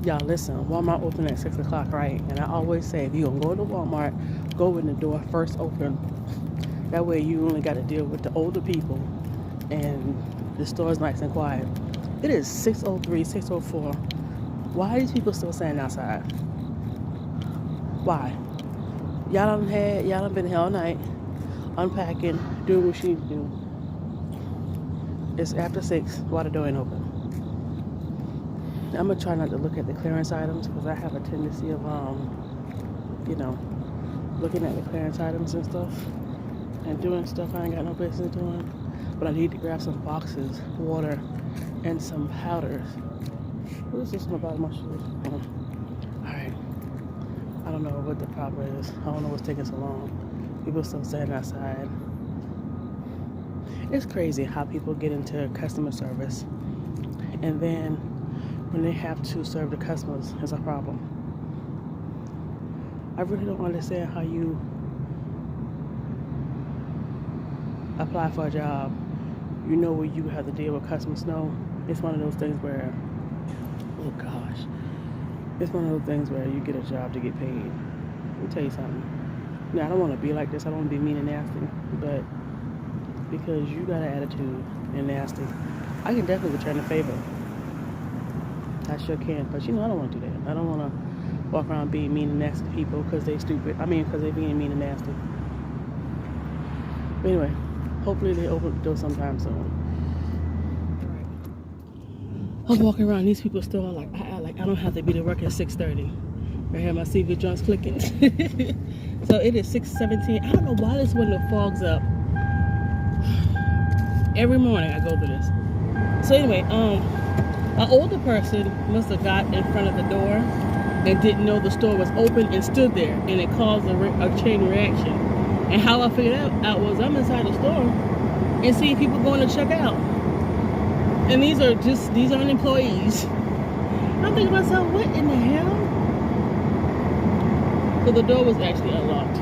Y'all listen, Walmart open at 6 o'clock, right? And I always say, if you're going to go to Walmart, go when the door first open. That way you only got to deal with the older people and the store is nice and quiet. It is 6:03, 6:04. Why are these people still standing outside? Why? Y'all done been here all night, unpacking, doing what you need to do. It's after 6, why the door ain't open? I'm gonna try not to look at the clearance items because I have a tendency of, you know, looking at the clearance items and stuff and doing stuff I ain't got no business doing. But I need to grab some boxes, water, and some powders. What is this on the bottom of my shoes? Alright. I don't know what the problem is. I don't know what's taking so long. People still standing outside. It's crazy how people get into customer service and then when they have to serve the customers, it's a problem. I really don't understand how you apply for a job. You know where you have to deal with customers. No, it's one of those things where, oh gosh, it's one of those things where you get a job to get paid. Let me tell you something. Now, I don't want to be like this. I don't want to be mean and nasty, but because you got an attitude and nasty, I can definitely return the favor. I sure can, but I don't want to do that. I don't want to walk around being mean and nasty to people because they stupid. Because they being mean and nasty. But anyway, hopefully they open the door sometime soon. I'm walking around, these people still are like I don't have to be to work at 6:30. I hear my CV joints clicking. So it is 6:17. I don't know why this window fogs up. Every morning I go through this. So anyway, an older person must have got in front of the door and didn't know the store was open and stood there, and it caused a chain reaction. And how I figured out was I'm inside the store and seeing people going to check out. And these aren't employees. I'm thinking to myself, what in the hell? So the door was actually unlocked.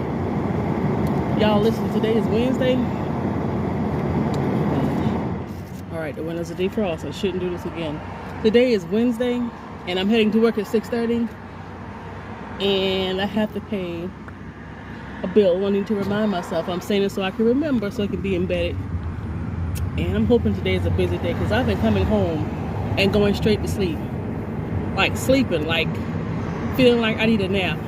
Y'all listen, today is Wednesday. Alright, the windows are defrosted. I shouldn't do this again. Today is Wednesday, and I'm heading to work at 6:30. And I have to pay a bill. I need to remind myself. I'm saying it so I can remember, so I can be embedded. And I'm hoping today is a busy day because I've been coming home and going straight to sleep. Like sleeping, like feeling like I need a nap.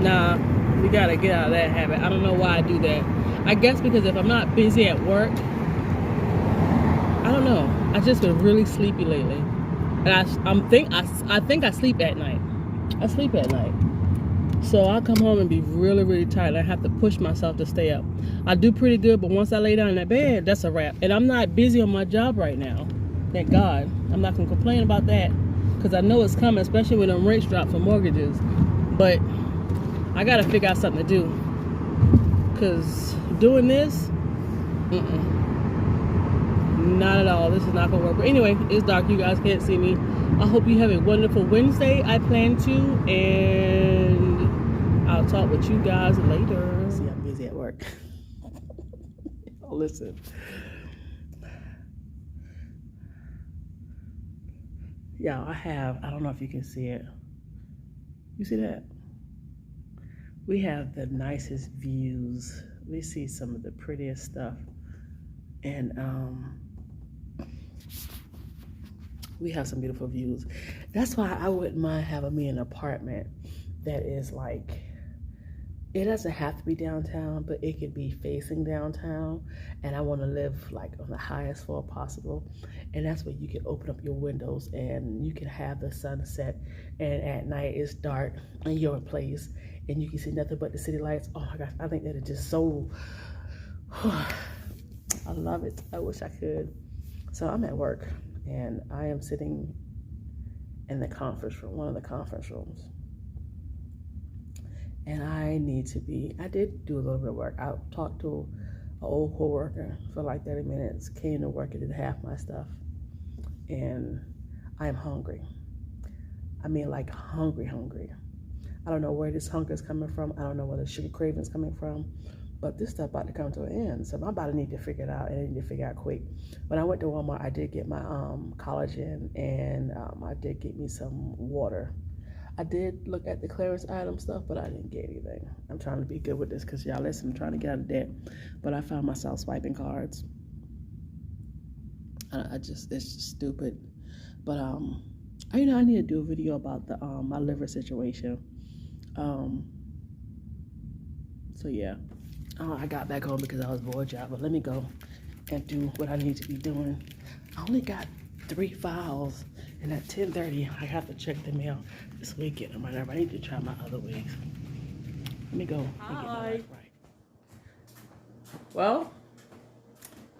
Nah, we gotta get out of that habit. I don't know why I do that. I guess because if I'm not busy at work, I don't know. I just been really sleepy lately. And I think I sleep at night. I sleep at night. So I'll come home and be really, really tired. I have to push myself to stay up. I do pretty good, but once I lay down in that bed, that's a wrap. And I'm not busy on my job right now. Thank God. I'm not going to complain about that because I know it's coming, especially when the rates drop for mortgages. But I got to figure out something to do because doing this, not at all. This is not going to work. But anyway, it's dark. You guys can't see me. I hope you have a wonderful Wednesday. I plan to, and I'll talk with you guys later. See, I'm busy at work. Oh, listen. Y'all, I don't know if you can see it. You see that? We have the nicest views. We see some of the prettiest stuff. And, we have some beautiful views. That's why I wouldn't mind having me an apartment that is like, it doesn't have to be downtown, but it could be facing downtown. And I want to live like on the highest floor possible. And that's where you can open up your windows and you can have the sunset. And at night it's dark in your place and you can see nothing but the city lights. Oh my gosh, I think that is just so, I love it. I wish I could. So I'm at work. And I am sitting in the conference room, one of the conference rooms. And I did do a little bit of work. I talked to an old coworker for like 30 minutes, came to work and did half my stuff. And I am hungry. I mean like hungry. I don't know where this hunger is coming from. I don't know where the sugar craving is coming from. But this stuff about to come to an end, so my body need to figure it out, and I need to figure out quick. When I went to Walmart, I did get my collagen, and I did get me some water. I did look at the clearance item stuff, but I didn't get anything. I'm trying to be good with this because y'all listen, I'm trying to get out of debt, but I found myself swiping cards. It's just stupid. But I need to do a video about the my liver situation. So yeah, I got back home because I was bored, y'all. But let me go and do what I need to be doing. I only got 3 files, and at 10:30 I have to check the mail this weekend or whatever. I need to try my other wigs. Let me go. Hi. Get my life right. Well,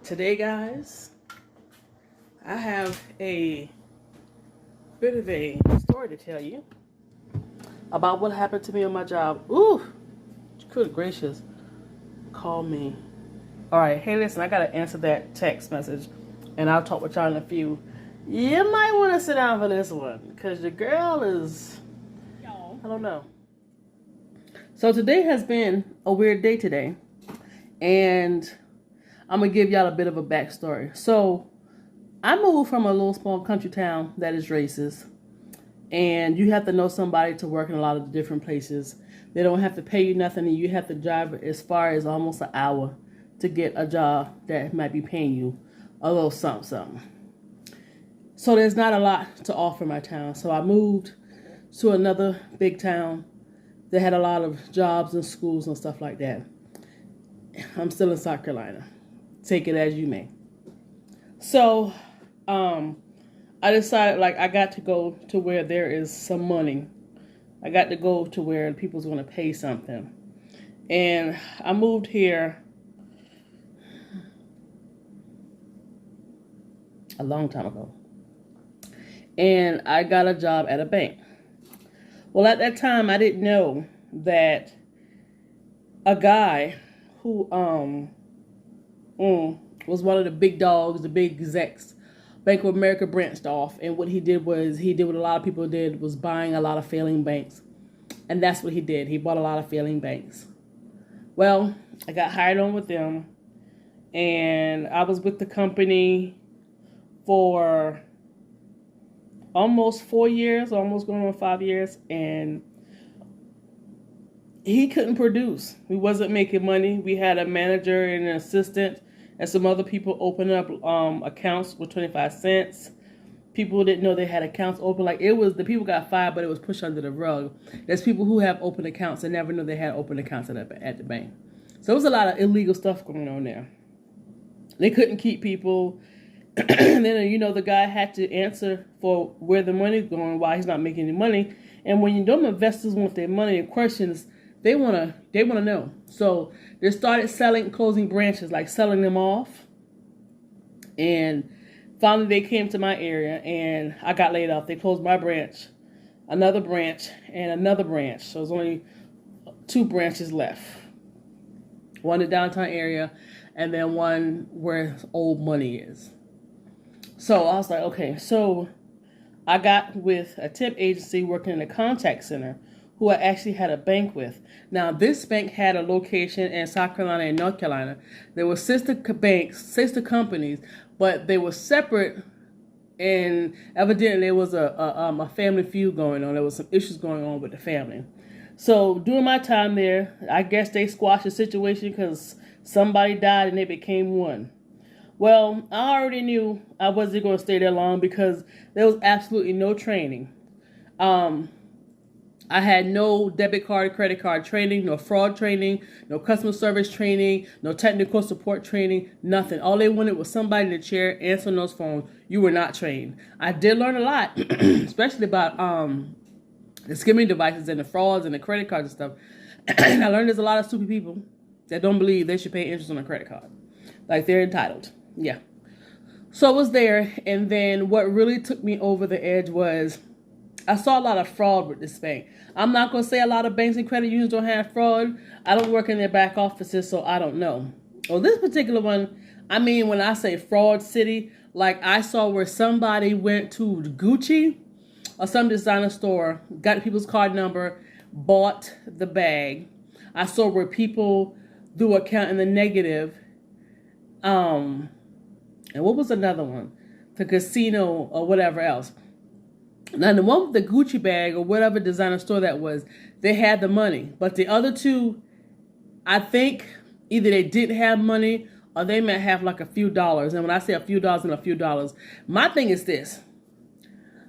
today, guys, I have a bit of a story to tell you about what happened to me on my job. Ooh, good gracious. Call me. All right, hey, listen, I got to answer that text message, and I'll talk with y'all in a few. You might want to sit down for this one, because your girl is, I don't know. So today has been a weird day today, and I'm going to give y'all a bit of a backstory. So I moved from a little small country town that is racist, and you have to know somebody to work in a lot of different places. They don't have to pay you nothing, and you have to drive as far as almost an hour to get a job that might be paying you a little something. So there's not a lot to offer my town. So I moved to another big town that had a lot of jobs and schools and stuff like that. I'm still in South Carolina. Take it as you may. So I decided, like, I got to go to where there is some money. I got to go to where people's going to pay something. And I moved here a long time ago. And I got a job at a bank. Well, at that time, I didn't know that a guy who was one of the big dogs, the big execs, Bank of America branched off, and what he did what a lot of people did was buying a lot of failing banks. And that's what he did. He bought a lot of failing banks. Well, I got hired on with them, and I was with the company for almost 4 years, almost going on 5 years, and he couldn't produce. We wasn't making money. We had a manager and an assistant, and some other people opening up accounts with 25 cents. People didn't know they had accounts open. Like, it was, the people got fired, but it was pushed under the rug. There's people who have open accounts and never knew they had open accounts at the bank. So there was a lot of illegal stuff going on there. They couldn't keep people. And then, the guy had to answer for where the money's going, why he's not making any money. And when you know investors want their money in questions, they wanna know. So they started closing branches, like selling them off. And finally they came to my area and I got laid off. They closed my branch, another branch, and another branch. So there's only 2 branches left. One in the downtown area and then one where old money is. So I was like, okay, so I got with a temp agency working in a contact center who I actually had a bank with. Now, this bank had a location in South Carolina and North Carolina. There were sister banks, sister companies, but they were separate, and evidently there was a family feud going on. There was some issues going on with the family. So during my time there, I guess they squashed the situation because somebody died and they became one. Well, I already knew I wasn't going to stay there long because there was absolutely no training. I had no debit card, credit card training, no fraud training, no customer service training, no technical support training, nothing. All they wanted was somebody in the chair answering those phones. You were not trained. I did learn a lot, especially about the skimming devices and the frauds and the credit cards and stuff. And I learned there's a lot of stupid people that don't believe they should pay interest on a credit card. Like, they're entitled. Yeah. So I was there, and then what really took me over the edge was I saw a lot of fraud with this bank. I'm not going to say a lot of banks and credit unions don't have fraud. I don't work in their back offices, so I don't know. Well, this particular one, I mean, when I say fraud city, like, I saw where somebody went to Gucci or some designer store, got people's card number, bought the bag. I saw where people do account in the negative. And what was another one? The casino or whatever else. Now, the one with the Gucci bag or whatever designer store that was, they had the money. But the other two, I think either they didn't have money or they might have like a few dollars. And when I say a few dollars and a few dollars, my thing is this.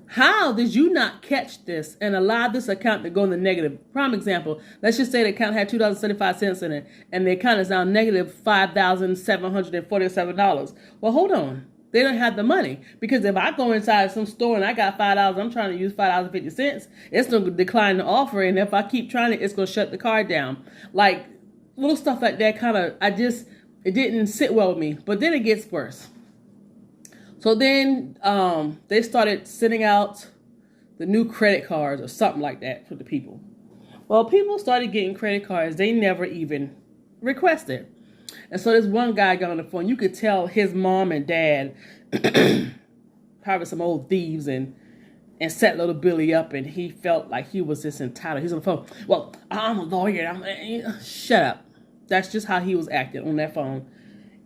How did you not catch this and allow this account to go in the negative? Prime example, let's just say the account had $2.75 in it and the account is now negative $5,747. Well, hold on. They don't have the money. Because if I go inside some store and I got $5, I'm trying to use $5.50, it's going to decline the offer. And if I keep trying it, it's going to shut the card down. Like, little stuff like that it didn't sit well with me. But then it gets worse. So then they started sending out the new credit cards or something like that for the people. Well, people started getting credit cards they never even requested. And so this one guy got on the phone. You could tell his mom and dad, probably some old thieves, and set little Billy up, and he felt like he was this entitled. He's on the phone. Well, I'm a lawyer. Shut up. That's just how he was acting on that phone.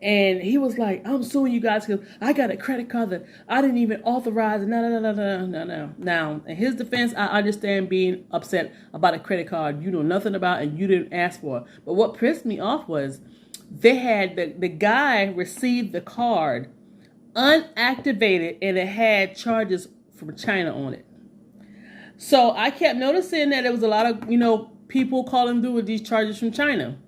And he was like, I'm suing you guys because I got a credit card that I didn't even authorize. No. Now, in his defense, I understand being upset about a credit card you know nothing about and you didn't ask for. But what pissed me off was they had the guy received the card unactivated and it had charges from China on it. So I kept noticing that there was a lot of, people calling through with these charges from China.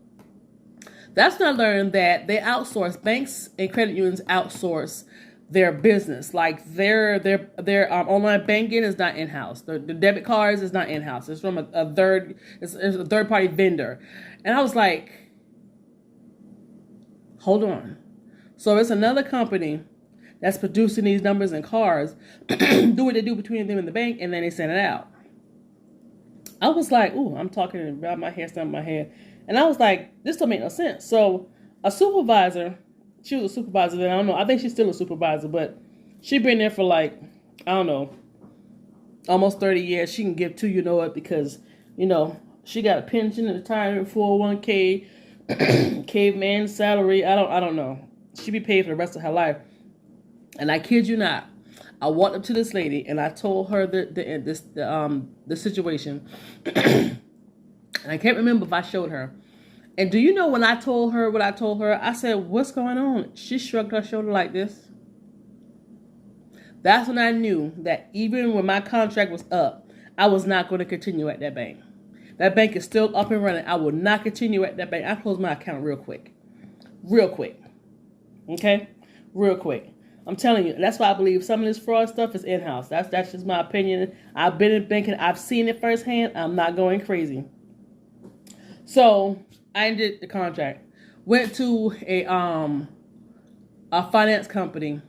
That's when I learned that they outsource, banks and credit unions outsource their business. Like their online banking is not in-house. The debit cards is not in-house. It's from a third-party vendor. And I was like, hold on. So it's another company that's producing these numbers and cards, do what they do between them and the bank, and then they send it out. I was like, ooh, I'm talking about my hair, standing on my head. And I was like, this don't make no sense. So a supervisor, she was a supervisor then, I don't know, I think she's still a supervisor, but she'd been there for like, I don't know, almost 30 years. She can give to you know what, because, she got a pension, a retirement, 401k, caveman salary. I don't know. She'd be paid for the rest of her life. And I kid you not, I walked up to this lady and I told her the situation. And I can't remember if I showed her. And do you know when I told her what I told her, I said, what's going on? She shrugged her shoulder like this. That's when I knew that even when my contract was up, I was not going to continue at that bank. That bank is still up and running. I will not continue at that bank. I closed my account real quick. Real quick. Okay? Real quick. I'm telling you, that's why I believe some of this fraud stuff is in-house. That's just my opinion. I've been in banking. I've seen it firsthand. I'm not going crazy. So I ended the contract. Went to a finance company.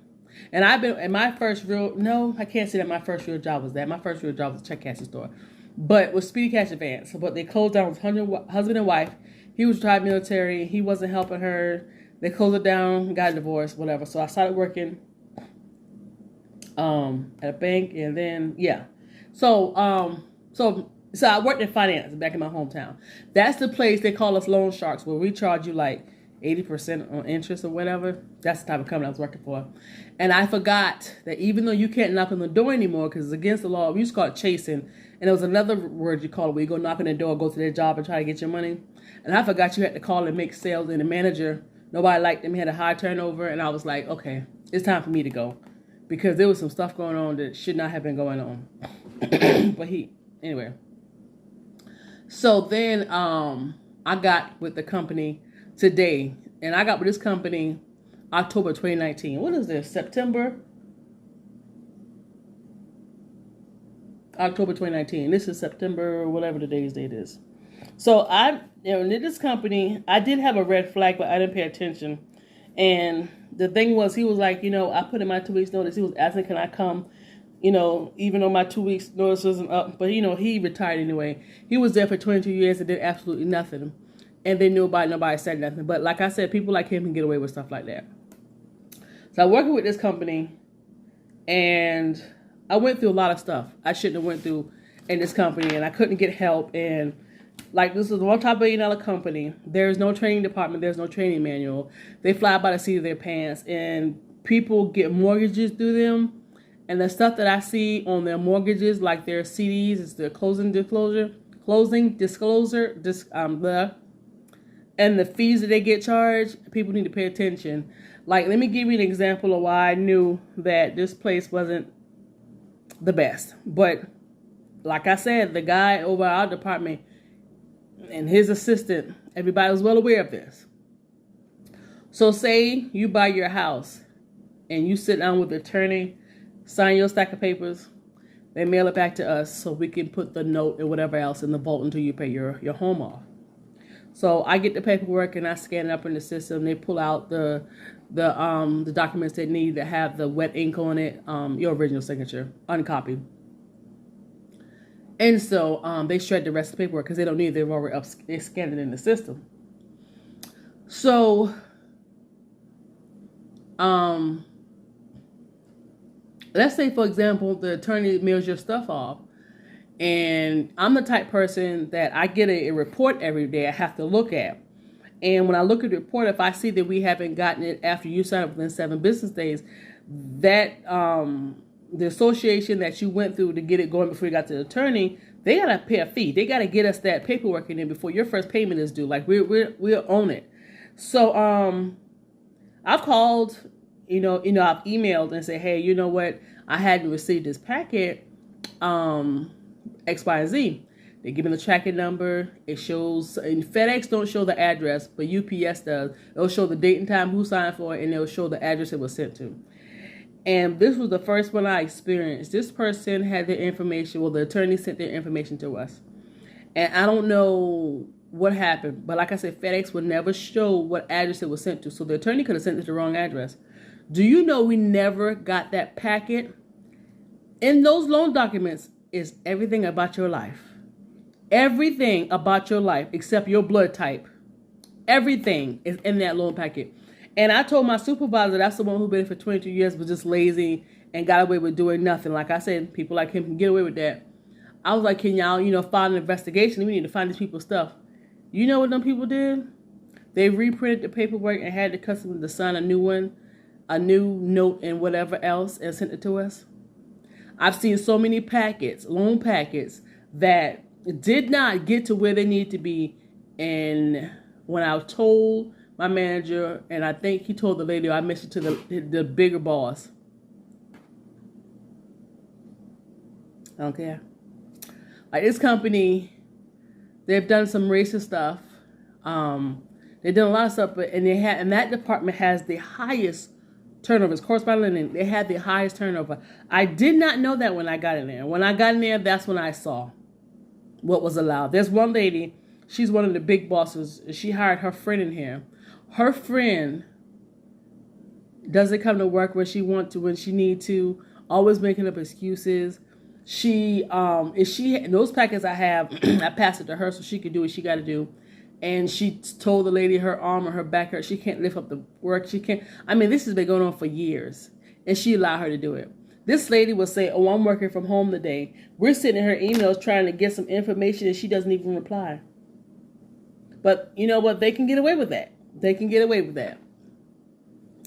And I've been in my first I can't say that my first real job was that. My first real job was a check cashing store. But with Speedy Cash Advance. But they closed down with husband and wife. He was retired military. He wasn't helping her. They closed it down, got a divorce, whatever. So I started working at a bank, and then So I worked in finance back in my hometown. That's the place they call us loan sharks, where we charge you like 80% on interest or whatever. That's the type of company I was working for. And I forgot that even though you can't knock on the door anymore because it's against the law, we used to call it chasing. And there was another word you call it where you go knock on the door, go to their job and try to get your money. And I forgot you had to call and make sales, and the manager, nobody liked him. He had a high turnover. And I was like, okay, it's time for me to go. Because there was some stuff going on that should not have been going on. But anyway. So then I got with the company today. And I got with this company October 2019. What is this? September? October 2019. This is September, whatever today's date is. So in this company, I did have a red flag, but I didn't pay attention. And the thing was, he was like, I put in my 2 weeks notice. He was asking, can I come? Even though my 2 weeks notice wasn't up. But, he retired anyway. He was there for 22 years and did absolutely nothing. And they knew about it. Nobody said nothing. But like I said, people like him can get away with stuff like that. So I'm working with this company. And I went through a lot of stuff I shouldn't have went through in this company. And I couldn't get help. And Like, this is a multi-billion-dollar company. There's no training department. There's no training manual. They fly by the seat of their pants, and people get mortgages through them. And the stuff that I see on their mortgages, like their CDs, is the closing disclosure, and the fees that they get charged. People need to pay attention. Like, let me give you an example of why I knew that this place wasn't the best. But like I said, the guy over our department and his assistant, everybody was well aware of this. So say you buy your house and you sit down with the attorney, sign your stack of papers, they mail it back to us so we can put the note and whatever else in the vault until you pay your home off. So I get the paperwork and I scan it up in the system. They pull out the documents they need that have the wet ink on it, your original signature, uncopied. And so they shred the rest of the paperwork because they don't need it. They've already they scanned it in the system. So let's say, for example, the attorney mails your stuff off. And I'm the type person that I get a report every day I have to look at. And when I look at the report, if I see that we haven't gotten it after you sign up within 7 business days, that the association that you went through to get it going before you got to the attorney, they got to pay a fee. They got to get us that paperwork in there before your first payment is due. Like, we'll own it. So I've called, I've emailed and said, hey, you know what? I hadn't received this packet, X, Y, and Z. They give me the tracking number. It shows, and FedEx don't show the address, but UPS does. It'll show the date and time, who signed for it, and it'll show the address it was sent to. And this was the first one I experienced. This person had their information, well, the attorney sent their information to us. And I don't know what happened, but like I said, FedEx would never show what address it was sent to. So the attorney could have sent it to the wrong address. Do you know we never got that packet? In those loan documents is everything about your life. Everything about your life except your blood type. Everything is in that loan packet. And I told my supervisor, that's the one who been for 22 years, was just lazy and got away with doing nothing. Like I said, people like him can get away with that. I was like, can y'all, file an investigation? We need to find these people's stuff. You know what them people did? They reprinted the paperwork and had the customer to sign a new one, a new note and whatever else, and sent it to us. I've seen so many packets, loan packets, that did not get to where they need to be. And when I told my manager, and I think he told the lady, I mentioned to the bigger boss, I don't care. Like, this company, they've done some racist stuff. They've done a lot of stuff, and that department has the highest turnovers. Corresponding, they had the highest turnover. I did not know that when I got in there. When I got in there, that's when I saw what was allowed. There's one lady, she's one of the big bosses. She hired her friend in here. Her friend doesn't come to work when she wants to, when she need to, always making up excuses. Those packets I have, I passed it to her so she could do what she got to do. And she told the lady her arm or her back hurt. She can't lift up the work. She can't. I mean, this has been going on for years. And she allowed her to do it. This lady will say, oh, I'm working from home today. We're sending her emails trying to get some information and she doesn't even reply. But you know what? They can get away with that. They can get away with that.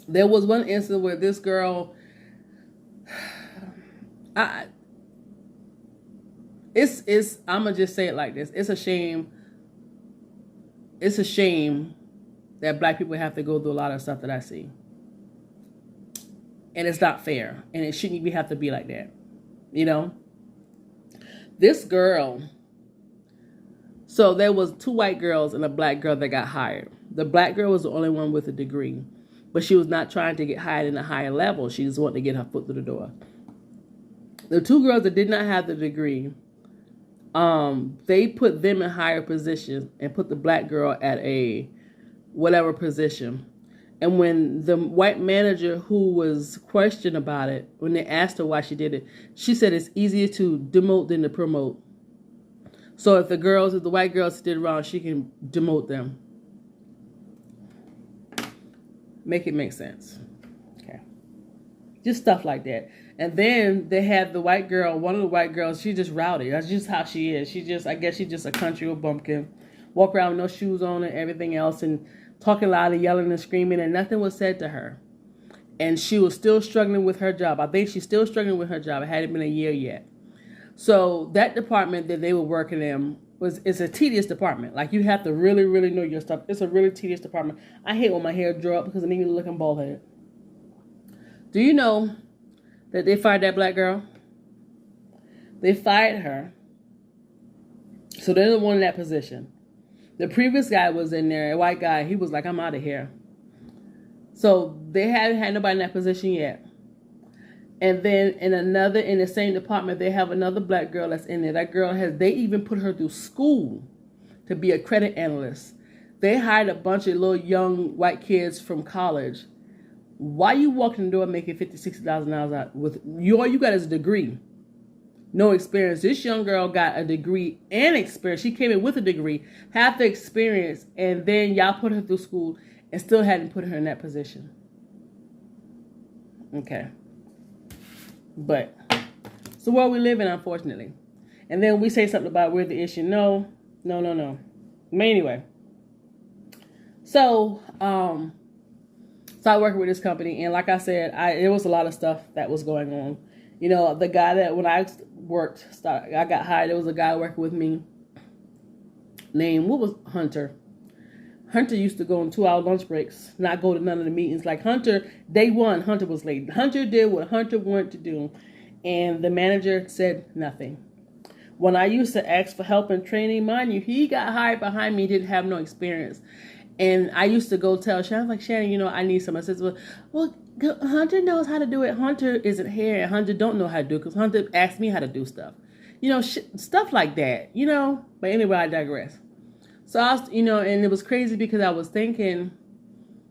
There was one incident where this girl, I'm going to just say it like this. It's a shame. It's a shame that black people have to go through a lot of stuff that I see. And it's not fair. And it shouldn't even have to be like that. This girl, so there was 2 white girls and a black girl that got hired. The black girl was the only one with a degree. But she was not trying to get hired in a higher level. She just wanted to get her foot through the door. The 2 girls that did not have the degree, they put them in higher positions and put the black girl at a whatever position. And when the white manager who was questioned about it, when they asked her why she did it, she said it's easier to demote than to promote. So if the white girls did wrong, she can demote them. Make it make sense. Okay. Just stuff like that. And then they had the white girl, one of the white girls, she's just rowdy. That's just how she is. I guess she's just a country old bumpkin. Walk around with no shoes on and everything else, and talking loud and yelling and screaming, and nothing was said to her. And she was still struggling with her job. I think she's still struggling with her job. It hadn't been a year yet. So that department that they were working in it's a tedious department. Like, you have to really, really know your stuff. It's a really tedious department. I hate when my hair draw up because it makes me look bald headed. Do you know that they fired that black girl? They fired her. So they're the one in that position. The previous guy was in there, a white guy. He was like, I'm out of here. So they haven't had nobody in that position yet. And then in the same department, they have another black girl that's in there. That girl they even put her through school to be a credit analyst. They hired a bunch of little young white kids from college. Why you walking the door making $50,000, $60,000 out with all you got is a degree? No experience. This young girl got a degree and experience. She came in with a degree, half the experience, and then y'all put her through school and still hadn't put her in that position. Okay. But it's the world we live in, unfortunately. And then we say something about we're the issue. No. But anyway. So, started working with this company, and like I said, there was a lot of stuff that was going on. You know, the guy that when I I got hired, there was a guy working with me named, Hunter. Hunter used to go on 2-hour lunch breaks, not go to none of the meetings. Like Hunter, day one, Hunter was late. Hunter did what Hunter wanted to do, and the manager said nothing. When I used to ask for help and training, mind you, he got hired behind me, didn't have no experience. And I used to go tell Shannon, like, Shannon, I need some assistance. Well, Hunter knows how to do it. Hunter isn't here, and Hunter don't know how to do it because Hunter asked me how to do stuff. Stuff like that, But anyway, I digress. So I was, and it was crazy because I was thinking,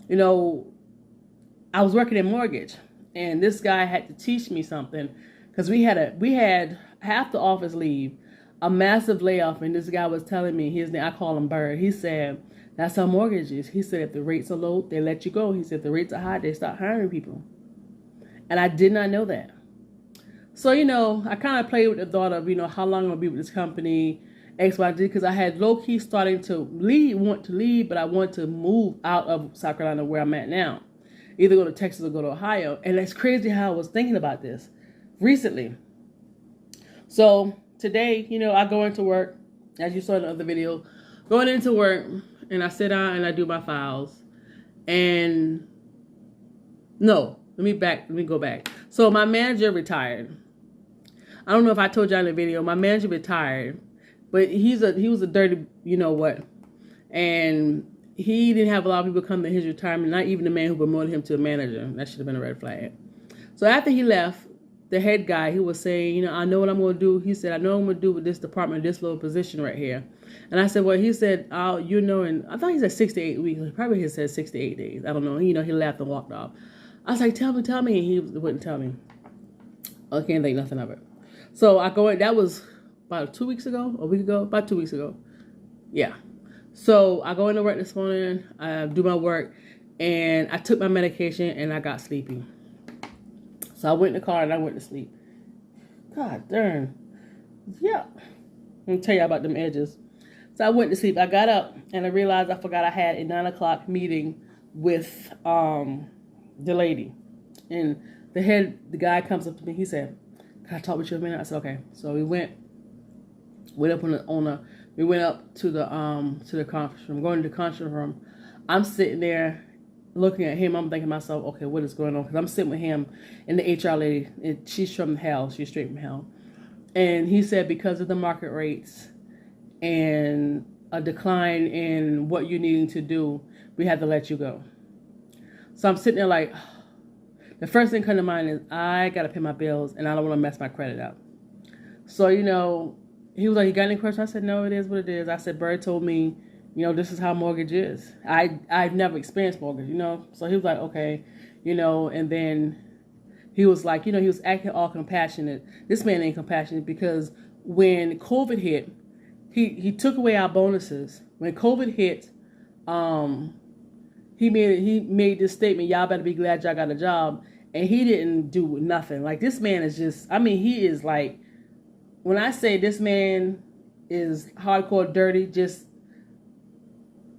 I was working in mortgage, and this guy had to teach me something because we had half the office leave, a massive layoff, and this guy was telling me his name. I call him Bird. He said, that's how mortgage is. He said, if the rates are low, they let you go. He said, if the rates are high, they start hiring people. And I did not know that. So, I kind of played with the thought of, how long I'm going to be with this company, XYZ, because I had low-key starting to want to leave, but I want to move out of South Carolina where I'm at now. Either go to Texas or go to Ohio. And that's crazy how I was thinking about this recently. So today, I go into work, as you saw in the other video, going into work, and I sit down and I do my files. And no, let me go back. So my manager retired. I don't know if I told you in the video, my manager retired, but he was a dirty, and he didn't have a lot of people come to his retirement, not even the man who promoted him to a manager. That should have been a red flag. So after he left, the head guy, he was saying, I know what I'm going to do. He said, I know what I'm going to do with this department, this little position right here. And I said, well, he said, and I thought he said 6 to 8 weeks. Probably he said 6 to 8 days. I don't know. He laughed and walked off. I was like, tell me. And he wouldn't tell me. I can't think nothing of it. So I go in, that was about 2 weeks ago, a week ago, about 2 weeks ago. Yeah. So I go into work this morning, I do my work, and I took my medication and I got sleepy. So I went in the car and I went to sleep. God darn. Yeah. Let me tell you about them edges. So I went to sleep. I got up and I realized I forgot I had a 9 o'clock meeting with the lady. And the guy comes up to me. He said, can I talk with you a minute? I said, okay. So we went up we went up to the conference room, going to the conference room. I'm sitting there looking at him. I'm thinking to myself, okay, what is going on? Because I'm sitting with him and the HR lady, and she's from hell. She's straight from hell. And he said, because of the market rates and a decline in what you're needing to do, we have to let you go. So I'm sitting there like, the first thing come to mind is I got to pay my bills and I don't want to mess my credit up. So, he was like, you got any questions? I said, no, it is what it is. I said, Bird told me, this is how mortgage is. I've never experienced mortgage, So he was like, okay, and then he was like, he was acting all compassionate. This man ain't compassionate because when COVID hit, he took away our bonuses. When COVID hit, he made this statement, y'all better be glad y'all got a job. and he didn't do nothing. Like, this man is just, I mean, he is like, when I say this man is hardcore dirty,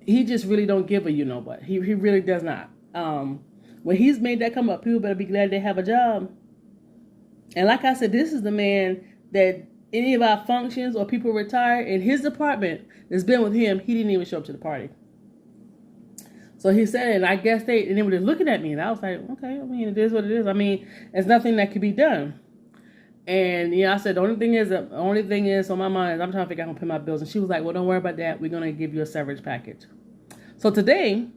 he just really don't give a what. He really does not. When he's made that come up, people better be glad they have a job. And like I said, this is the man that any of our functions or people retire in his department that's been with him, he didn't even show up to the party. So he said it, and I guess they were just looking at me, and I was like, okay, I mean, it is what it is. I mean, there's nothing that can be done. And I said, the only thing is on my mind is I'm trying to figure out how to pay my bills. And she was like, well, don't worry about that. We're going to give you a severance package. So today,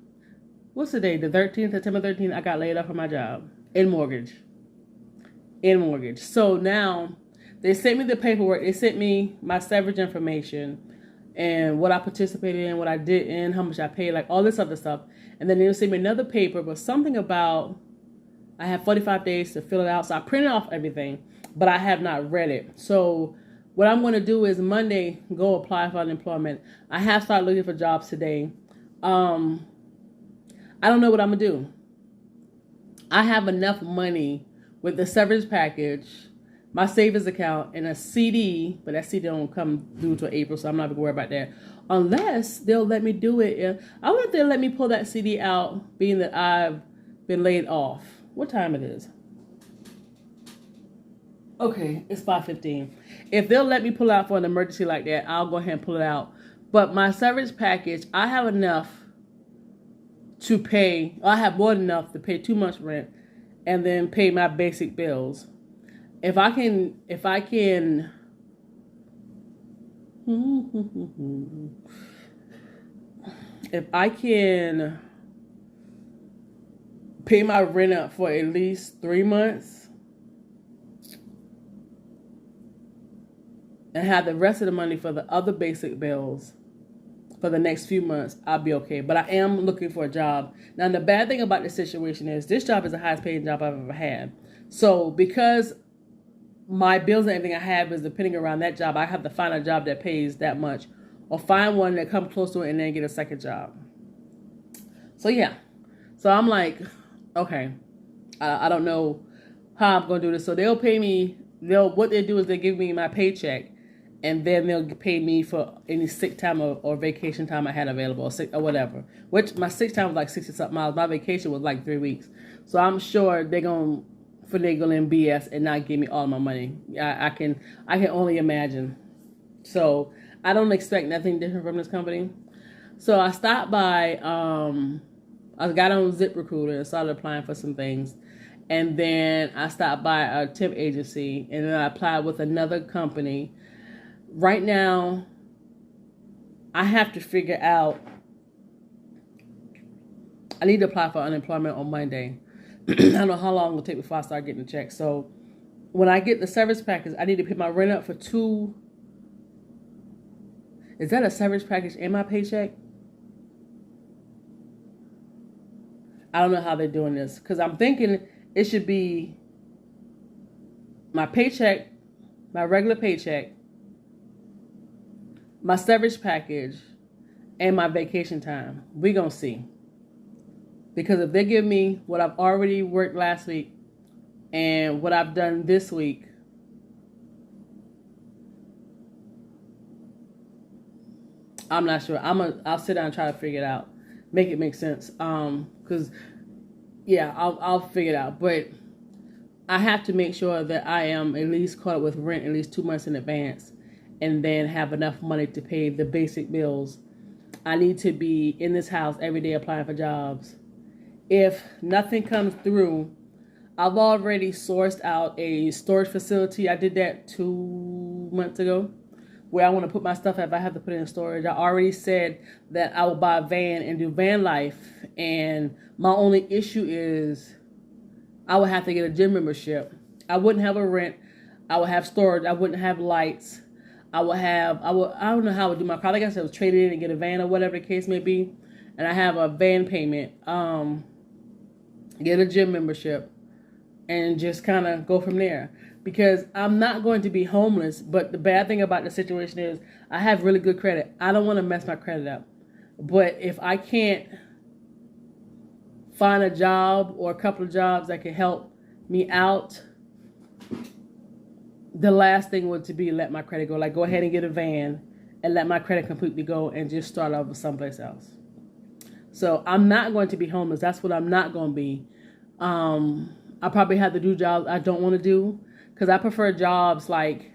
what's the day? The 13th, September 13th, I got laid off from my job in mortgage. So now they sent me the paperwork. They sent me my severance information and what I participated in, what I didn't, how much I paid, like all this other stuff. And then they sent me another paper, but something about I have 45 days to fill it out. So I printed off everything, but I have not read it. So what I'm going to do is Monday, go apply for unemployment. I have started looking for jobs today. I don't know what I'm going to do. I have enough money with the severance package, my savings account, and a CD, but that CD don't come due till April, so I'm not going to worry about that. Unless they'll let me do it. I wonder if they'll let me pull that CD out, being that I've been laid off. What time it is? Okay, it's 5:15. If they'll let me pull out for an emergency like that, I'll go ahead and pull it out. But my severance package, I have enough to pay. I have more than enough to pay 2 months rent and then pay my basic bills. If I can pay my rent up for at least 3 months and have the rest of the money for the other basic bills for the next few months, I'll be okay. But I am looking for a job. Now, the bad thing about this situation is this job is the highest paying job I've ever had. So because my bills and everything I have is depending around that job, I have to find a job that pays that much or find one that comes close to it and then get a second job. So yeah. So I'm like, okay, I don't know how I'm going to do this. So they'll pay me, what they do is they give me my paycheck and then they'll pay me for any sick time or vacation time I had available or whatever. Which my sick time was like 60-something miles. My vacation was like 3 weeks. So I'm sure they're going to finagle and BS and not give me all my money. I can only imagine. So I don't expect nothing different from this company. So I stopped by, I got on ZipRecruiter and started applying for some things. And then I stopped by a temp agency and then I applied with another company. Right now, I have to figure out, I need to apply for unemployment on Monday. I don't know how long it will take before I start getting the check. So when I get the severance package, I need to pay my rent up for 2. Is that a severance package in my paycheck? I don't know how they're doing this because I'm thinking it should be my paycheck, my regular paycheck, my severance package, and my vacation time. We're going to see. Because if they give me what I've already worked last week and what I've done this week, I'm not sure. I'll sit down and try to figure it out. Make it make sense. Because, yeah, I'll figure it out. But I have to make sure that I am at least caught up with rent at least 2 months in advance and then have enough money to pay the basic bills. I need to be in this house every day applying for jobs. If nothing comes through, I've already sourced out a storage facility. I did that 2 months ago, where I want to put my stuff if I have to put it in storage. I already said that I will buy a van and do van life. And my only issue is I would have to get a gym membership. I wouldn't have a rent. I would have storage. I wouldn't have lights. I don't know how I would do my car. Like I said, I was traded in and get a van or whatever the case may be. And I have a van payment. Get a gym membership. And just kind of go from there. Because I'm not going to be homeless. But the bad thing about the situation is I have really good credit. I don't want to mess my credit up. But if I can't find a job or a couple of jobs that can help me out, the last thing would to be let my credit go. Like, go ahead and get a van and let my credit completely go and just start over someplace else. So I'm not going to be homeless. That's what I'm not going to be. I probably have to do jobs I don't want to do, because I prefer jobs like,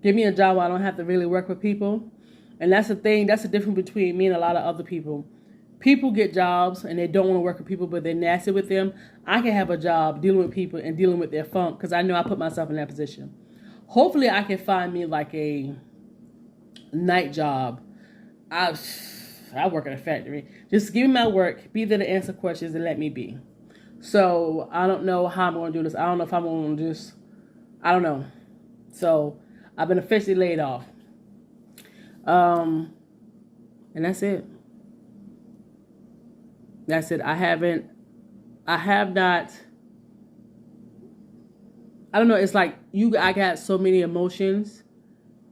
give me a job where I don't have to really work with people. And that's the thing. That's the difference between me and a lot of other people. People get jobs and they don't want to work with people, but they're nasty with them. I can have a job dealing with people and dealing with their funk, because I know I put myself in that position. Hopefully I can find me like a night job. I work at a factory. Just give me my work, be there to answer questions, and let me be. So I don't know how I'm going to do this. I don't know if I'm going to just, I don't know. So I've been officially laid off. And that's it. That's it. I have not, I don't know. It's like I got so many emotions.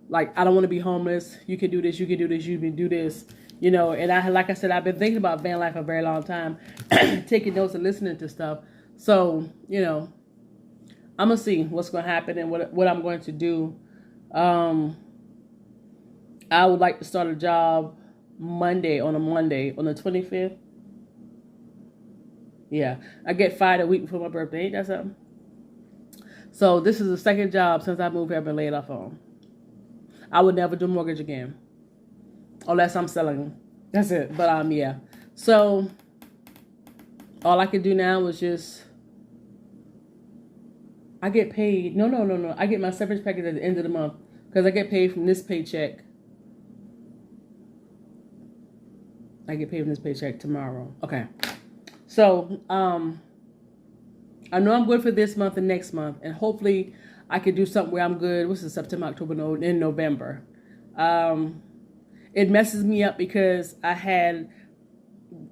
Like, I don't want to be homeless. You can do this. You can do this. You can do this. You know, and like I said, I've been thinking about van life for a very long time, taking notes and listening to stuff. So, you know, I'm going to see what's going to happen and what I'm going to do. I would like to start a job on a Monday, on the 25th. Yeah, I get fired a week before my birthday. Ain't that something? So this is the second job since I moved here I've been laid off on. I would never do mortgage again, unless I'm selling. That's it. But yeah. So all I can do now is just, I get paid. No. I get my severance package at the end of the month, because I get paid from this paycheck. I get paid from this paycheck tomorrow. Okay. So I know I'm good for this month and next month, and hopefully I could do something where I'm good. What's this, September, October, in November. It messes me up because I had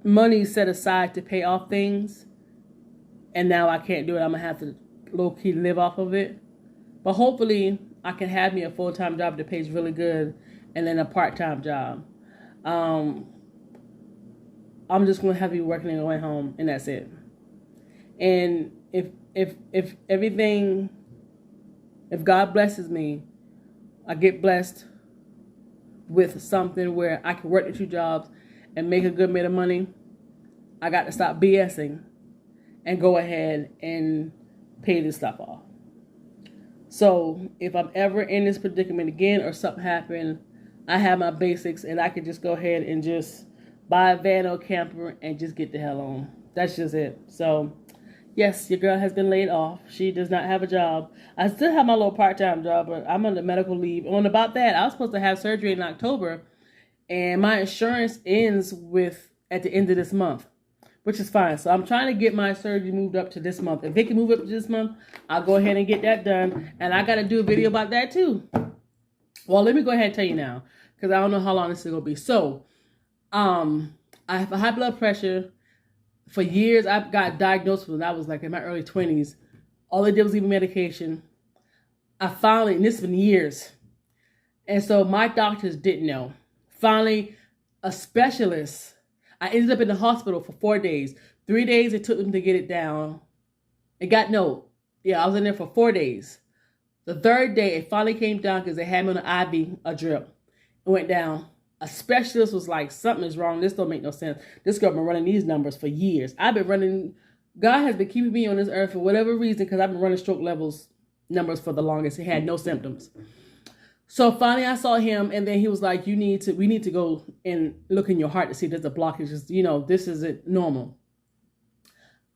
money set aside to pay off things, and now I can't do it. I'm going to have to low-key live off of it. But hopefully I can have me a full-time job that pays really good, and then a part-time job. I'm just going to have you working and going home, and that's it. And if everything, if God blesses me, I get blessed with something where I can work the 2 jobs and make a good bit of money, I got to stop BSing and go ahead and pay this stuff off. So if I'm ever in this predicament again or something happen, I have my basics and I can just go ahead and just buy a van or camper and just get the hell on. That's just it. So yes, your girl has been laid off. She does not have a job. I still have my little part-time job, but I'm on the medical leave. On about that, I was supposed to have surgery in October, and my insurance ends at the end of this month, which is fine. So I'm trying to get my surgery moved up to this month. If it can move up to this month, I'll go ahead and get that done. And I got to do a video about that too. Well, let me go ahead and tell you now, because I don't know how long this is going to be. So, I have a high blood pressure. For years, I got diagnosed when I was like in my early 20s. All they did was give me medication. I finally, and this has been years. And so my doctors didn't know. Finally, a specialist, I ended up in the hospital for 4 days. 3 days it took them to get it down. I was in there for 4 days. The third day, it finally came down because they had me on an IV, a drip. It went down. A specialist was like, something is wrong. This don't make no sense. This girl been running these numbers for years. I've been running, God has been keeping me on this earth for whatever reason, because I've been running stroke levels numbers for the longest. He had no symptoms. So finally I saw him, and then he was like, we need to go and look in your heart to see if there's a blockage. Just, this isn't normal.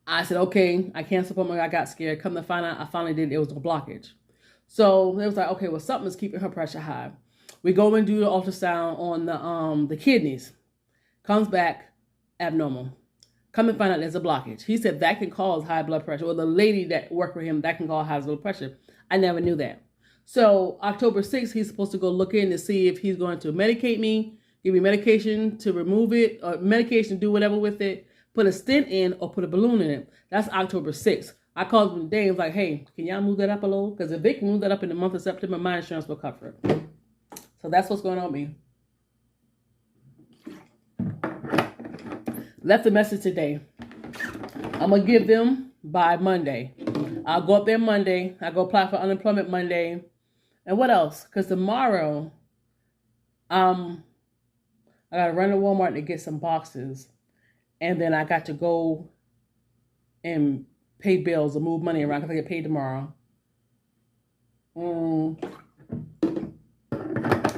I said, okay, I can't support my, I got scared. Come to find out, I finally did. It was a blockage. So it was like, okay, well, something's keeping her pressure high. We go and do the ultrasound on the kidneys. Comes back abnormal. Come and find out there's a blockage. He said that can cause high blood pressure. Well, the lady that worked with him, that can cause high blood pressure. I never knew that. So October 6th, he's supposed to go look in to see if he's going to medicate me, give me medication to remove it, or medication to do whatever with it, put a stent in, or put a balloon in it. That's October 6th. I called him today and was like, hey, can y'all move that up a little? Because if they can move that up in the month of September, my insurance will cover it. So that's what's going on with me. Left a message today. I'm going to give them by Monday. I'll go up there Monday. I go apply for unemployment Monday. And what else? Because tomorrow, I got to run to Walmart to get some boxes. And then I got to go and pay bills or move money around because I get paid tomorrow.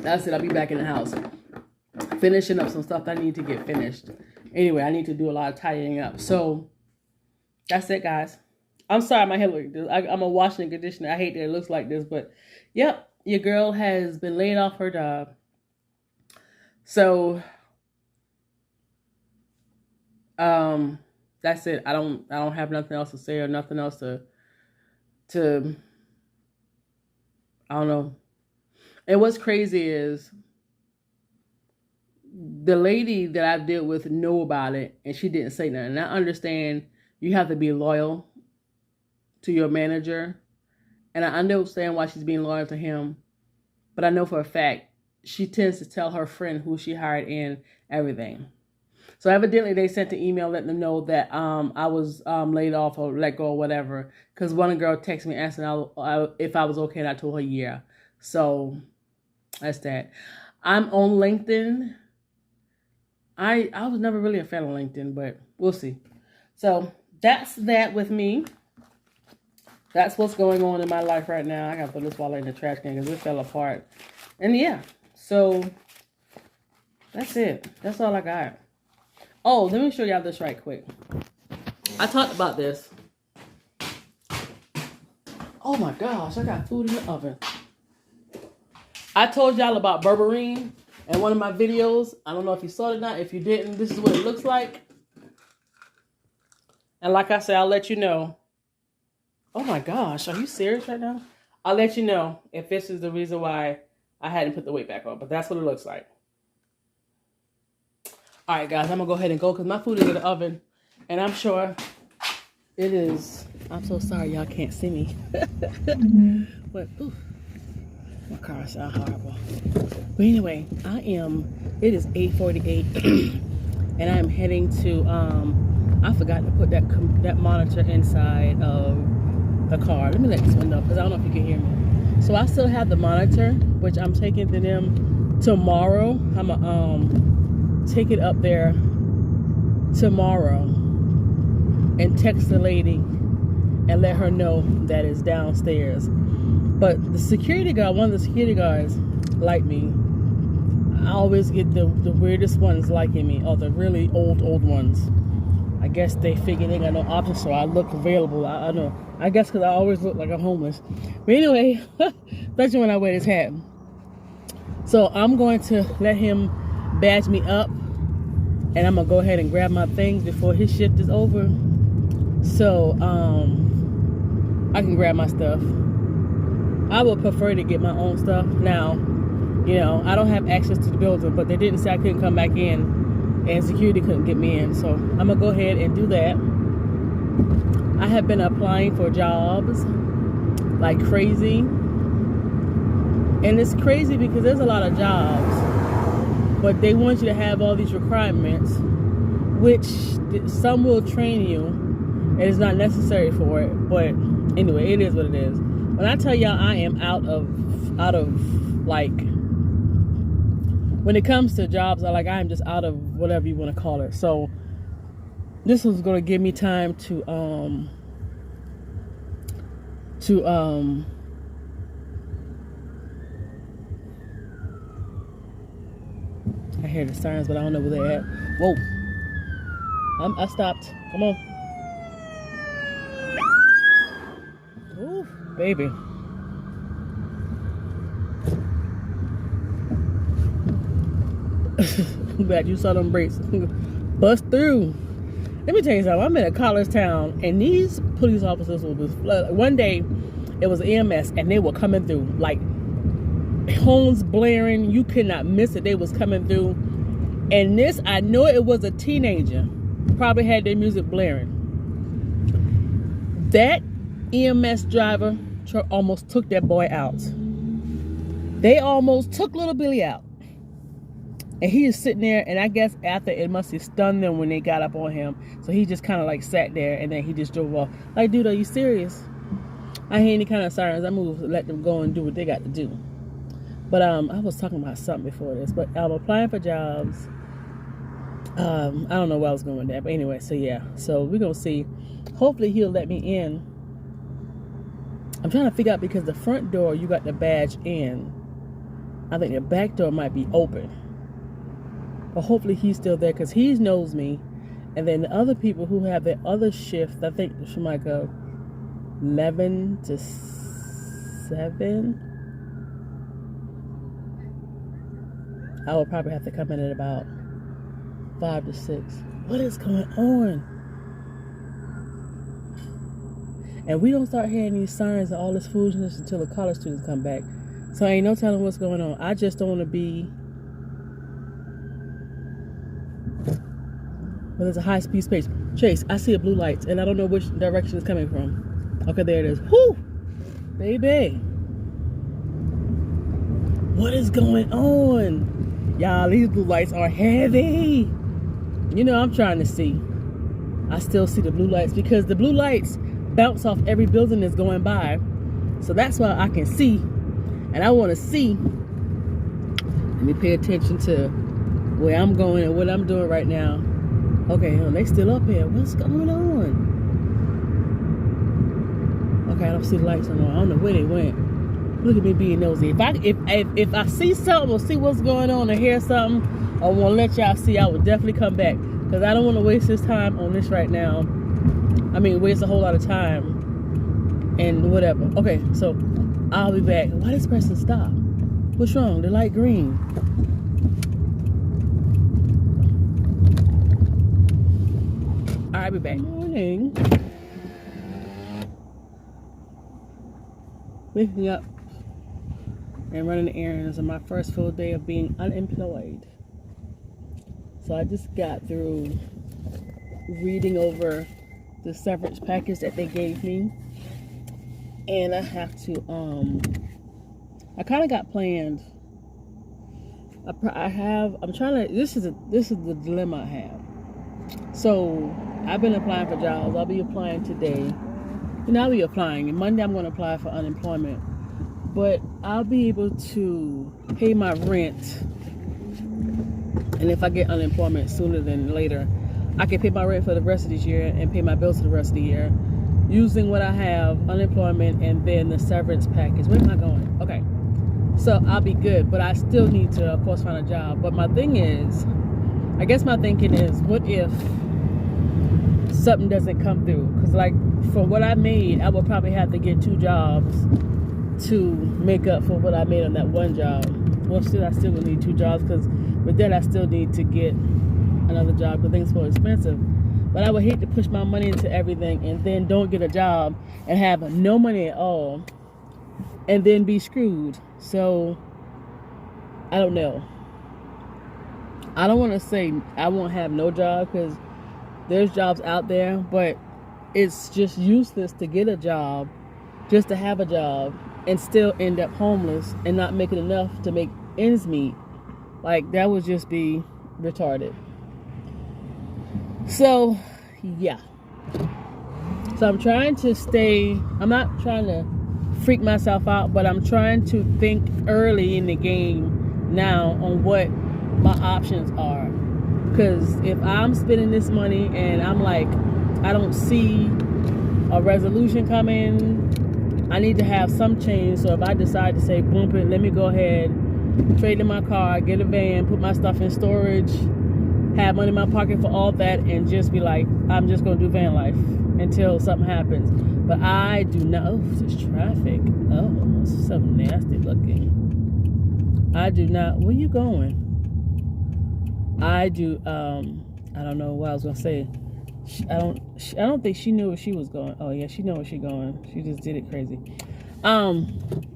That's it. I'll be back in the house. Finishing up some stuff that I need to get finished. Anyway, I need to do a lot of tidying up. So, that's it, guys. I'm sorry my hair looks like this. I'm a washing and conditioner. I hate that it looks like this. But, yep. Your girl has been laid off her job. So, that's it. I don't have nothing else to say or nothing else to I don't know. And what's crazy is the lady that I dealt with knew about it and she didn't say nothing. And I understand you have to be loyal to your manager. And I understand why she's being loyal to him. But I know for a fact she tends to tell her friend who she hired in everything. So evidently they sent an email letting them know that I was laid off or let go or whatever. Because one girl texted me asking if I was okay, and I told her yeah. So that's that. I'm on LinkedIn. I was never really a fan of LinkedIn, but we'll see. So that's that with me. That's what's going on in my life right now. I got to put this wallet in the trash can because it fell apart. And yeah, so that's it. That's all I got. Oh, let me show y'all this right quick. I talked about this. Oh my gosh, I got food in the oven. I told y'all about berberine in one of my videos. I don't know if you saw it or not. If you didn't, this is what it looks like. And like I said, I'll let you know. Oh my gosh, are you serious right now? I'll let you know if this is the reason why I hadn't put the weight back on. But that's what it looks like. All right, guys, I'm going to go ahead and go because my food is in the oven. And I'm sure it is. I'm so sorry y'all can't see me. But, ooh, my car sounds horrible. But anyway, it is 8:48. And I am heading to, I forgot to put that monitor inside of the car. Let me let this window up because I don't know if you can hear me. So I still have the monitor, which I'm taking to them tomorrow. I'm going to take it up there tomorrow and text the lady and let her know that it's downstairs. But the security guard, one of the security guards like me. I always get the weirdest ones liking me, or the really old ones. I guess they figure they got no options, so I look available. I know. I guess because I always look like I'm homeless. But anyway, especially when I wear this hat. So I'm going to let him badge me up, and I'm going to go ahead and grab my things before his shift is over. So I can grab my stuff. I would prefer to get my own stuff. Now, you know, I don't have access to the building, but they didn't say I couldn't come back in. And security couldn't get me in. So I'm going to go ahead and do that. I have been applying for jobs like crazy. And it's crazy because there's a lot of jobs. But they want you to have all these requirements, which some will train you. And it's not necessary for it. But anyway, it is what it is. When I tell y'all I am out of like... When it comes to jobs, I am just out of whatever you want to call it. So this was going to give me time to I hear the sirens, but I don't know where they're at. Whoa! I stopped. Come on. Ooh, baby. Glad you saw them brakes. Bust through. Let me tell you something. I'm in a college town, and these police officers will be flooded. One day, it was EMS, and they were coming through like horns blaring. You could not miss it. They was coming through, and this, I know it was a teenager. Probably had their music blaring. That EMS driver almost took that boy out. They almost took little Billy out. And he is sitting there, and I guess after it must have stunned them when they got up on him. So he just kind of like sat there, and then he just drove off. Like, dude, are you serious? I hear any kind of sirens, I move, let them go and do what they got to do. But I was talking about something before this, but I'm applying for jobs. I don't know where I was going with that, but anyway, so yeah. So we're gonna see. Hopefully he'll let me in. I'm trying to figure out, because the front door you got the badge in. I think the back door might be open. But hopefully he's still there, because he knows me. And then the other people who have their other shift, I think from like 11 to 7. I will probably have to come in at about 5 to 6. What is going on? And we don't start hearing these sirens and all this foolishness until the college students come back. So ain't no telling what's going on. I just don't want to be... Well, there's a high-speed space. Chase, I see a blue lights, and I don't know which direction it's coming from. Okay, there it is. Whoo! Baby! What is going on? Y'all, these blue lights are heavy. You know, I'm trying to see. I still see the blue lights, because the blue lights bounce off every building that's going by. So that's why I can see. And I want to see. Let me pay attention to where I'm going and what I'm doing right now. Okay, they still up here. What's going on? Okay, I don't see the lights no more. I don't know where they went. Look at me being nosy. If I see something or see what's going on or hear something, I want to let y'all see, I will definitely come back, because I don't want to waste this time on this right now. I mean, waste a whole lot of time and whatever. Okay, so I'll be back. Why this person stop? What's wrong? The light green. All right, I'll be back. Good morning. Waking up and running errands on my first full day of being unemployed. So I just got through reading over the severance package that they gave me, and I have to I kind of got planned. I'm trying to, this is the dilemma I have. So I've been applying for jobs. I'll be applying today. And I'll be applying, and Monday I'm going to apply for unemployment. But I'll be able to pay my rent, and if I get unemployment sooner than later, I can pay my rent for the rest of this year and pay my bills for the rest of the year using what I have, unemployment, and then the severance package. Where am I going? Okay, so I'll be good, but I still need to, of course, find a job. But my thing is, I guess my thinking is, what if something doesn't come through? Because like, for what I made, I would probably have to get 2 jobs to make up for what I made on that one job. Well, I still will need 2 jobs, because with that I still need to get another job, because things are so expensive. But I would hate to push my money into everything and then don't get a job and have no money at all and then be screwed. So I don't know. I don't want to say I won't have no job, because there's jobs out there, but it's just useless to get a job just to have a job and still end up homeless and not making enough to make ends meet. Like, that would just be retarded. So, yeah. So I'm trying to I'm not trying to freak myself out, but I'm trying to think early in the game now on what my options are. Because if I'm spending this money and I'm like, I don't see a resolution coming, I need to have some change. So if I decide to say, bump it, let me go ahead, trade in my car, get a van, put my stuff in storage, have money in my pocket for all that, and just be like, I'm just going to do van life until something happens. But I do not, oh, this traffic, oh, it's so nasty looking. I do not, where you going? I don't know what I was going to say. I don't think she knew where she was going. Oh yeah, she knew where she going. She just did it crazy. I was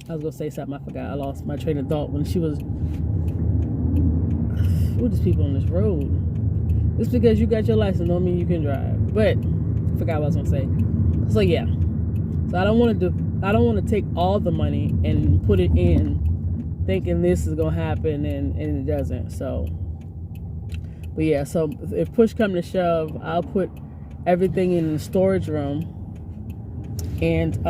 gonna say something, I forgot. I lost my train of thought when she was. What is people on this road? Just because you got your license don't mean you can drive. But I forgot what I was gonna say. So yeah. So I don't want to take all the money and put it in, thinking this is gonna happen and it doesn't. So. But yeah, so if push comes to shove, I'll put everything in the storage room and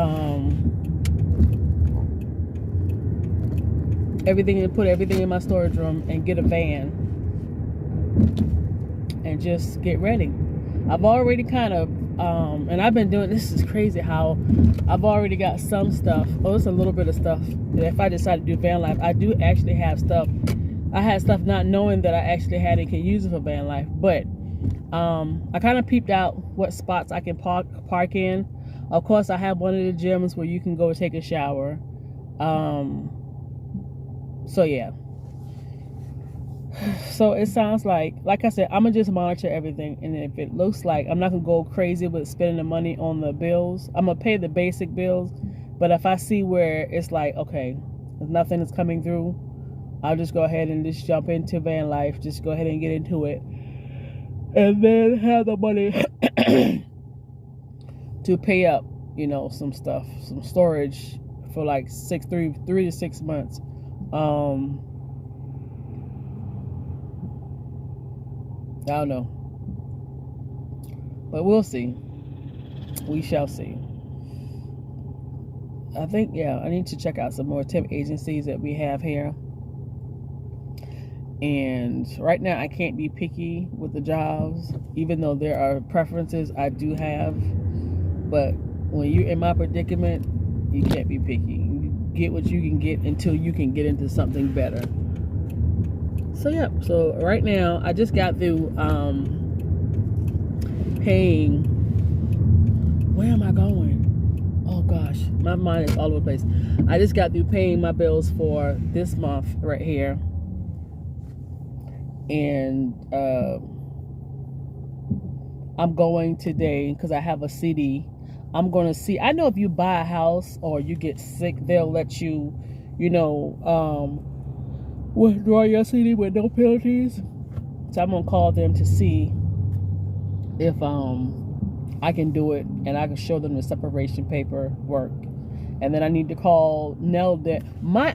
put everything in my storage room and get a van and just get ready. I've already kind of and I've been doing, this is crazy how I've already got some stuff. Oh, it's a little bit of stuff that if I decide to do van life, I do actually have stuff. I had stuff not knowing that I actually had and can use it for van life. But I kind of peeped out what spots I can park in. Of course, I have one of the gyms where you can go take a shower. So yeah. So it sounds like I said, I'm gonna just monitor everything, and if it looks like I'm not gonna go crazy with spending the money on the bills, I'm gonna pay the basic bills. But if I see where it's like, okay, nothing is coming through, I'll just go ahead and just jump into van life. Just go ahead and get into it, and then have the money to pay up, you know, some stuff, some storage for like 3 to 6 months. I don't know, but we'll see. We shall see. I think, yeah, I need to check out some more temp agencies that we have here. And right now I can't be picky with the jobs, even though there are preferences I do have. But when you're in my predicament, you can't be picky. You get what you can get until you can get into something better. So yeah, so right now I just got through paying. Where am I going? Oh gosh, my mind is all over the place. I just got through paying my bills for this month right here, and I'm going today because I have a CD. I'm going to see. I know if you buy a house or you get sick, they'll let you, you know, withdraw your CD with no penalties. So I'm gonna call them to see if I can do it, and I can show them the separation paperwork. And then I need to call Nelnet.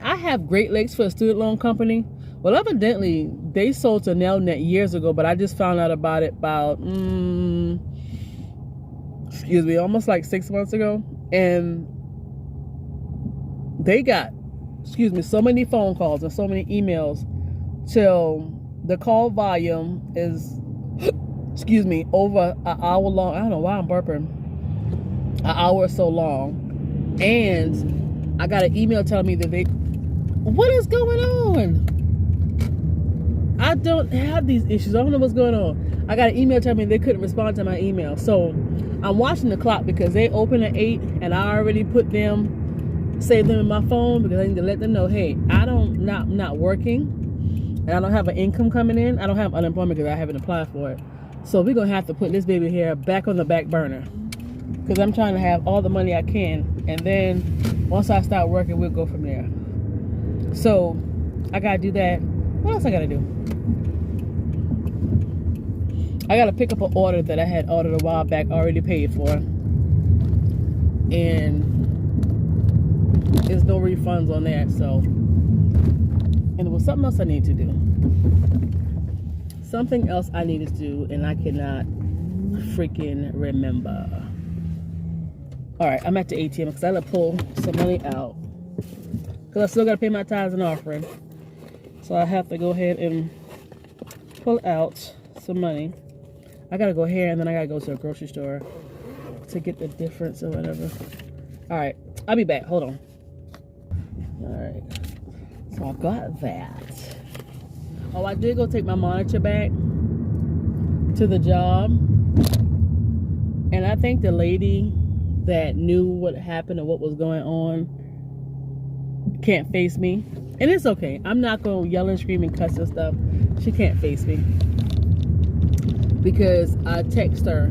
I have Great Lakes for a student loan company. Well, evidently they sold to Nelnet years ago, but I just found out about it about almost like 6 months ago, and they got so many phone calls and so many emails till the call volume is over an hour long. I don't know why I'm burping. An hour or so long. And I got an email telling me that what is going on? I don't have these issues. I don't know what's going on. I got an email telling me they couldn't respond to my email. So I'm watching the clock because they open at 8 and I already save them in my phone because I need to let them know, hey, I'm not working and I don't have an income coming in. I don't have unemployment because I haven't applied for it. So we're going to have to put this baby here back on the back burner because I'm trying to have all the money I can, and then once I start working, we'll go from there. So I got to do that. What else I got to do? I got to pick up an order that I had ordered a while back, already paid for, and there's no refunds on that. So, and there was something else I need to do. Something else I needed to do, and I cannot freaking remember. All right, I'm at the ATM because I got to pull some money out because I still got to pay my tithes and offering. So I have to go ahead and pull out some money. I got to go here, and then I got to go to a grocery store to get the difference or whatever. All right, I'll be back. Hold on. All right, so I got that. Oh, I did go take my monitor back to the job, and I think the lady that knew what happened and what was going on can't face me, and it's okay. I'm not going to yell and scream and cuss and stuff. She can't face me because I texted her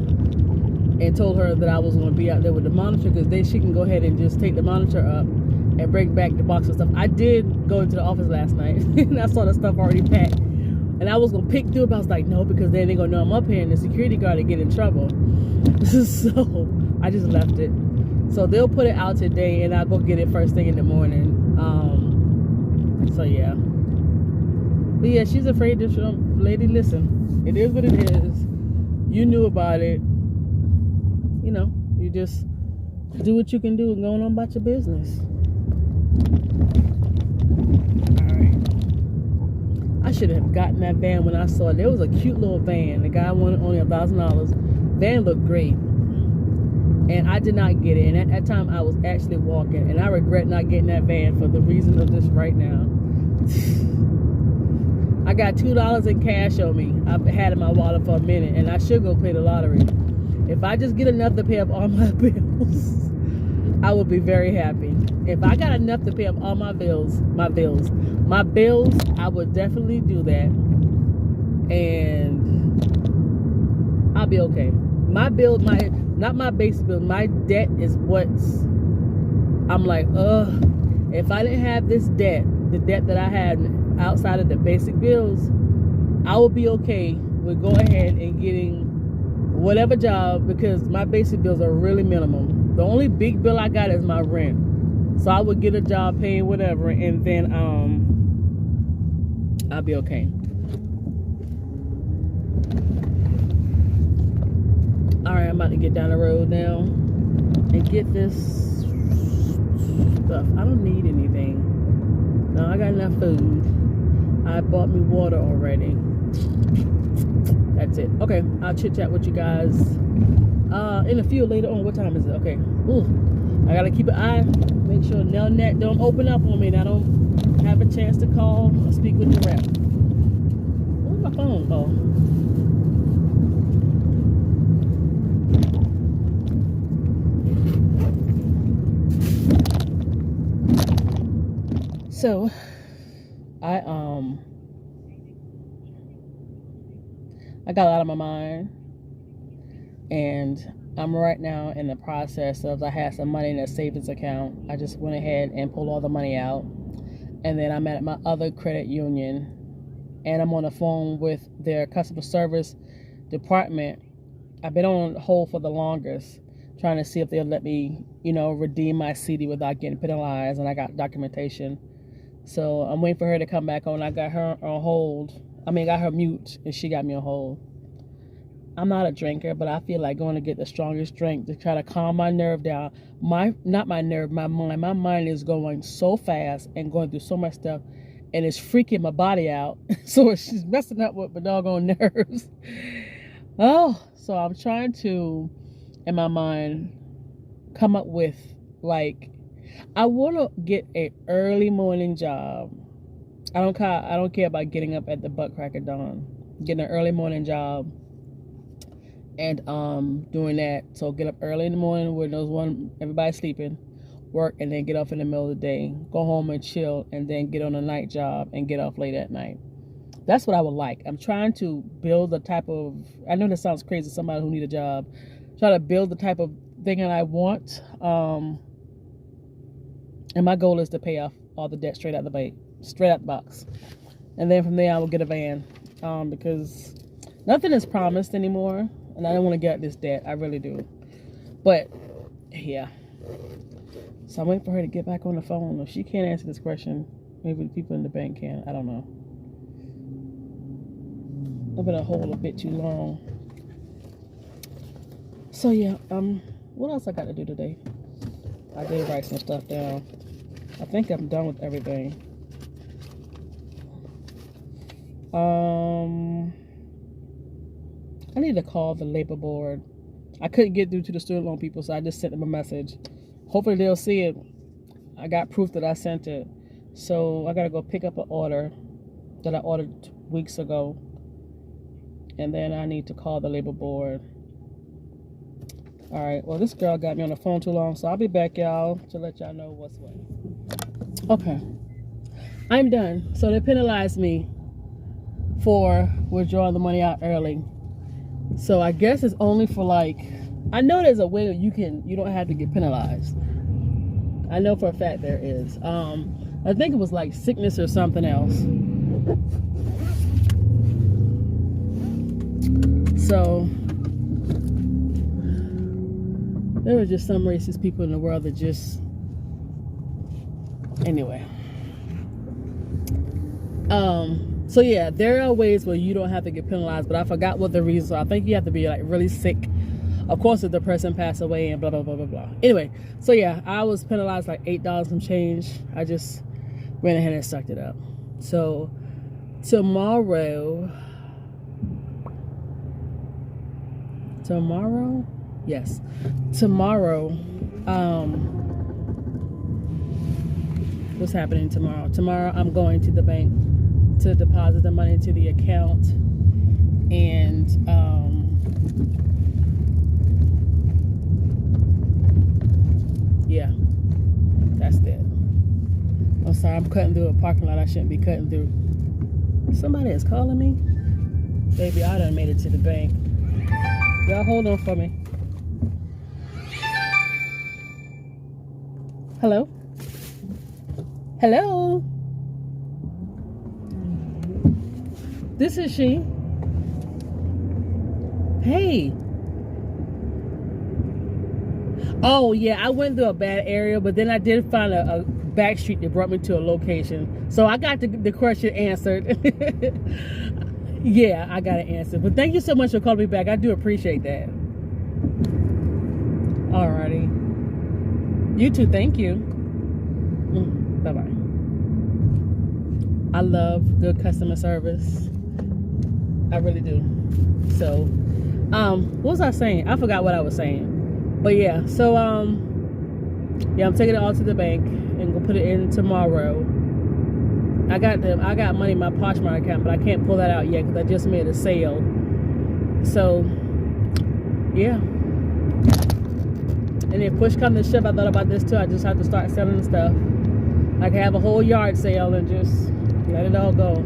and told her that I was going to be out there with the monitor because then she can go ahead and just take the monitor up and bring back the box of stuff. I did go into the office last night and I saw the stuff already packed, and I was going to pick through it, but I was like, no, because then they're going to know I'm up here and the security guard will get in trouble. So I just left it. So they'll put it out today, and I'll go get it first thing in the morning. So yeah. But yeah, she's afraid to show. Lady, listen, it is what it is. You knew about it. You know, you just do what you can do and go on about your business. I should have gotten that van when I saw it. There was a cute little van. The guy wanted only $1,000. Van looked great. And I did not get it. And at that time, I was actually walking. And I regret not getting that van for the reason of this right now. I got $2 in cash on me. I've had in my wallet for a minute. And I should go play the lottery. If I just get enough to pay up all my bills, I will be very happy. If I got enough to pay up all my bills, I would definitely do that. And I'll be okay. My bill, not my basic bill, my debt is what's, I'm like, if I didn't have this debt, the debt that I had outside of the basic bills, I would be okay with going ahead and getting whatever job, because my basic bills are really minimum. The only big bill I got is my rent. So I would get a job paying whatever, and then I'll be okay. Alright, I'm about to get down the road now and get this stuff. I don't need anything. No, I got enough food. I bought me water already. That's it. Okay, I'll chit chat with you guys in a few later on. What time is it? Okay. Ooh, I gotta keep an eye. Make sure Nelnet don't open up on me and I don't have a chance to call or speak with the rep. Where's my phone? Oh. So I got out of my mind, and I'm right now in the process of, I had some money in a savings account. I just went ahead and pulled all the money out, and then I'm at my other credit union, and I'm on the phone with their customer service department. I've been on hold for the longest, trying to see if they'll let me, redeem my CD without getting penalized, and I got documentation. So I'm waiting for her to come back on. I got her on hold. Got her mute, and she got me on hold. I'm not a drinker, but I feel like going to get the strongest drink to try to calm my nerve down. My mind. My mind is going so fast and going through so much stuff, and it's freaking my body out. So she's messing up with my doggone nerves. Oh, so I'm trying to, in my mind, come up with, I want to get an early morning job. I don't care about getting up at the butt crack of dawn. Getting an early morning job and doing that. So get up early in the morning when everybody's sleeping, work, and then get off in the middle of the day. Go home and chill, and then get on a night job and get off late at night. That's what I would like. I'm trying to build the type of, I know this sounds crazy, somebody who needs a job. Try to build the type of thing that I want. And my goal is to pay off all the debt straight out the box. And then from there, I will get a van. Because nothing is promised anymore. And I don't want to get this debt. I really do. But, yeah. So I'm waiting for her to get back on the phone. If she can't answer this question, maybe the people in the bank can. I don't know. I've been on hold a bit too long. So, yeah. What else I got to do today? I did write some stuff down. I think I'm done with everything. I need to call the labor board. I couldn't get through to the student loan people, so I just sent them a message. Hopefully they'll see it. I got proof that I sent it. So I got to go pick up an order that I ordered weeks ago. And then I need to call the labor board. Alright, well, this girl got me on the phone too long, so I'll be back, y'all, to let y'all know what's what. Okay. I'm done. So they penalized me for withdrawing the money out early. So I guess it's only for I know there's a way that you don't have to get penalized. I know for a fact there is. I think it was sickness or something else. So there were just some racist people in the world that just, anyway. So yeah, there are ways where you don't have to get penalized, but I forgot what the reasons are. I think you have to be really sick Of course, if the person passed away and blah, blah, blah, blah, blah. Anyway, so yeah, I was penalized like $8 some change. I just went ahead and sucked it up. So tomorrow, yes, tomorrow, what's happening tomorrow? Tomorrow I'm going to the bank to deposit the money into the account, and yeah, that's it. I'm sorry, I'm cutting through a parking lot I shouldn't be cutting through. Somebody is calling me. Baby, I done made it to the bank. Y'all hold on for me. Hello? Hello? This is she. Hey. Oh, yeah, I went through a bad area, but then I did find a back street that brought me to a location. So I got the question answered. Yeah, I got it answered. But thank you so much for calling me back. I do appreciate that. Alrighty. You too, thank you. Bye-bye. I love good customer service. I really do. So, what was I saying? I forgot what I was saying. But yeah, so yeah, I'm taking it all to the bank and gonna put it in tomorrow. I got money in my Poshmark account, but I can't pull that out yet because I just made a sale. So yeah. And if push comes to shove, I thought about this too. I just have to start selling stuff. I can have a whole yard sale and just let it all go.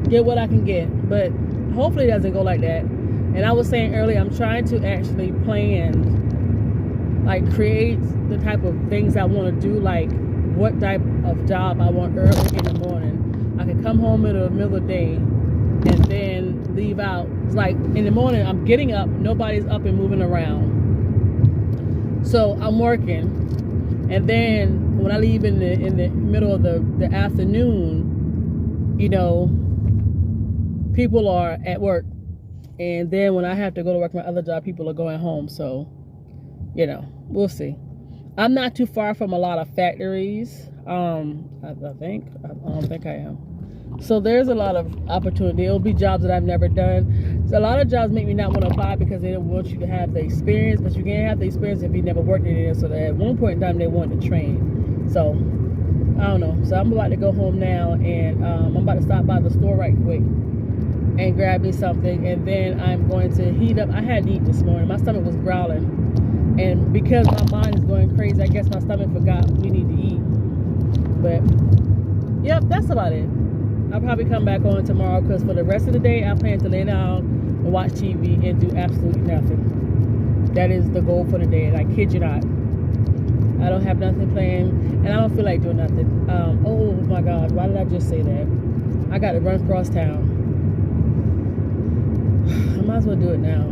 Get what I can get. But hopefully it doesn't go like that. And I was saying earlier, I'm trying to actually plan, like create the type of things I want to do, like what type of job I want early in the morning. I can come home in the middle of the day and then leave out. It's like in the morning, I'm getting up, nobody's up and moving around. So I'm working. And then when I leave in the middle of the afternoon, you know, people are at work. And then when I have to go to work my other job, people are going home. So, you know, we'll see. I'm not too far from a lot of factories. I don't think I am. So there's a lot of opportunity. There'll be jobs that I've never done. So a lot of jobs make me not want to apply because they don't want you to have the experience, but you can't have the experience if you never worked in it. So that at one point in time they want to train. So I don't know. So I'm about to go home now, and I'm about to stop by the store right quick and grab me something, and then I'm going to heat up. I had to eat this morning. My stomach was growling. And because my mind is going crazy, I guess my stomach forgot we need to eat. But, yep, that's about it. I'll probably come back on tomorrow because for the rest of the day, I plan to lay down and watch TV and do absolutely nothing. That is the goal for the day, and I kid you not. I don't have nothing planned, and I don't feel like doing nothing. Oh my God, why did I just say that? I got to run across town. I might as well do it now.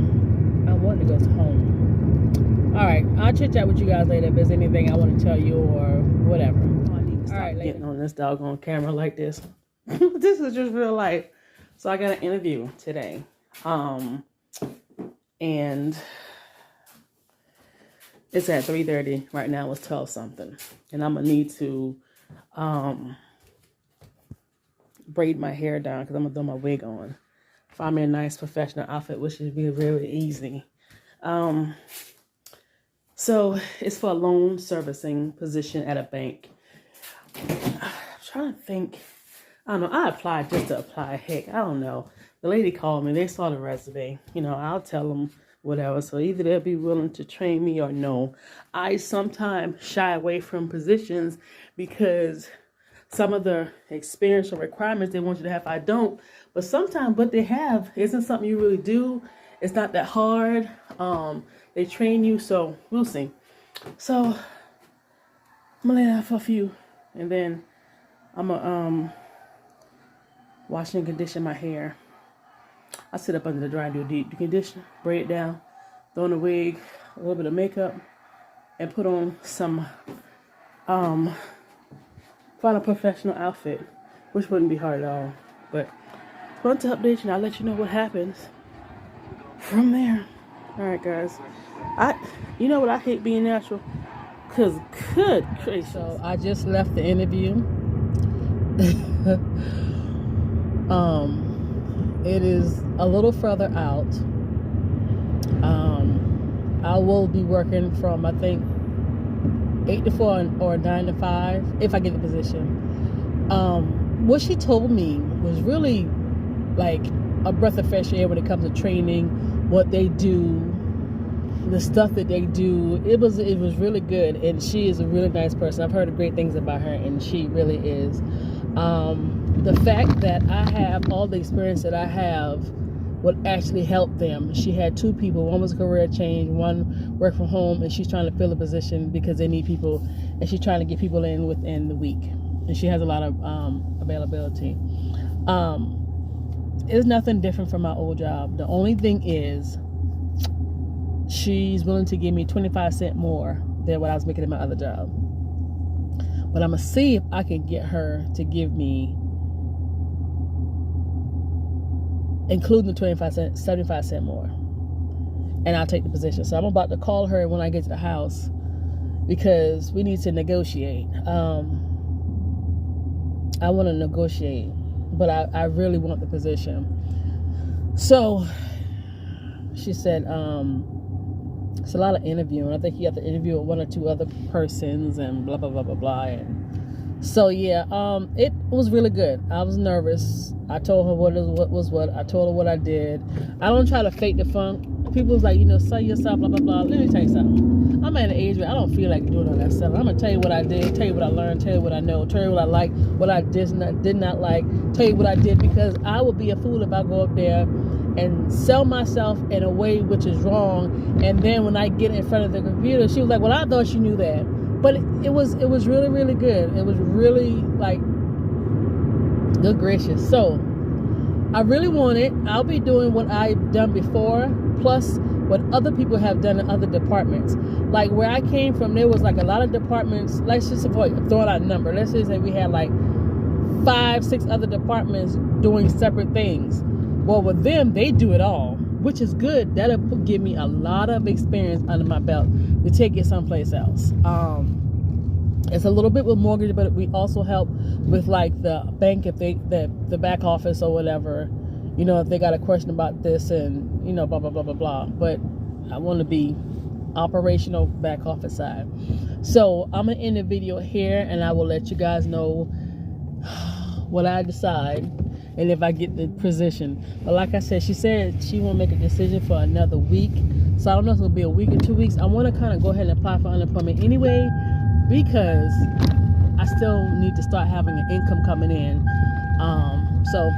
I want to go home. Alright, I'll chit chat with you guys later if there's anything I want to tell you or whatever. Alright, getting on this doggone camera like this. This is just real life. So I got an interview today. And it's at 3:30. Right now it's 12 something. And I'm gonna need to braid my hair down because I'm gonna throw my wig on. Find me a nice professional outfit, which should be really easy. So it's for a loan servicing position at a bank. I'm trying to think. I don't know. I applied just to apply. Heck, I don't know. The lady called me. They saw the resume. You know, I'll tell them whatever. So either they'll be willing to train me or no. I sometimes shy away from positions because some of the experience or requirements they want you to have, I don't. But sometimes what they have isn't something you really do. It's not that hard. They train you, so we'll see. So I'm gonna lay down for a few, and then I'm gonna wash and condition my hair. I sit up under the dryer, do a deep condition, braid it down, throw in a wig, a little bit of makeup, and put on some find a professional outfit, which wouldn't be hard at all. But I want to update you, and I'll let you know what happens from there. All right, guys. You know what? I hate being natural. Cause good gracious. So I just left the interview. It is a little further out. I will be working from, I think, 8 to 4 or 9 to 5 if I get the position. What she told me was really like a breath of fresh air when it comes to training, what they do, the stuff that they do. It was really good, and she is a really nice person. I've heard great things about her, and she really is. The fact that I have all the experience that I have would actually help them. She had 2 people. One was a career change, one worked from home, and she's trying to fill a position because they need people, and she's trying to get people in within the week. And she has a lot of availability. It's nothing different from my old job. The only thing is she's willing to give me 25 cents more than what I was making in my other job. But I'm going to see if I can get her to give me, including the 25 cents, 75 cents more. And I'll take the position. So I'm about to call her when I get to the house because we need to negotiate. I want to negotiate, but I really want the position. So she said, it's a lot of interviewing. I think you have to interview with 1 or 2 other persons and blah, blah, blah, blah, blah. And so, yeah, it was really good. I was nervous. I told her what was what. I told her what I did. I don't try to fake the funk. People was like, say yourself, blah, blah, blah. Let me tell you something. I'm at an age where I don't feel like doing all that stuff. I'm going to tell you what I did, tell you what I learned, tell you what I know, tell you what I like, what I did not like, tell you what I did, because I would be a fool if I go up there and sell myself in a way which is wrong, and then when I get in front of the computer, she was like, well, I thought you knew that. But it was really, really good. It was really, like, good gracious. So I really want it. I'll be doing what I've done before, plus what other people have done in other departments. Like where I came from, there was like a lot of departments. Let's just avoid throwing out a number. Let's just say we had like 5, 6 other departments doing separate things. Well, with them, they do it all, which is good. That'll give me a lot of experience under my belt to take it someplace else. It's a little bit with mortgage, but we also help with like the bank, if the back office or whatever, if they got a question about this and, blah, blah, blah, blah, blah. But I want to be operational back office side. So I'm going to end the video here, and I will let you guys know what I decide and if I get the position. But like I said, she said she won't make a decision for another week. So I don't know if it'll be a week or 2 weeks. I want to kind of go ahead and apply for unemployment anyway, because I still need to start having an income coming in. So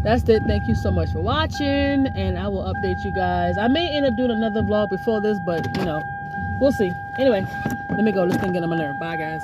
that's it. Thank you so much for watching, and I will update you guys. I may end up doing another vlog before this, but we'll see. Anyway, let me go. This thing get on my nerve. Bye, guys.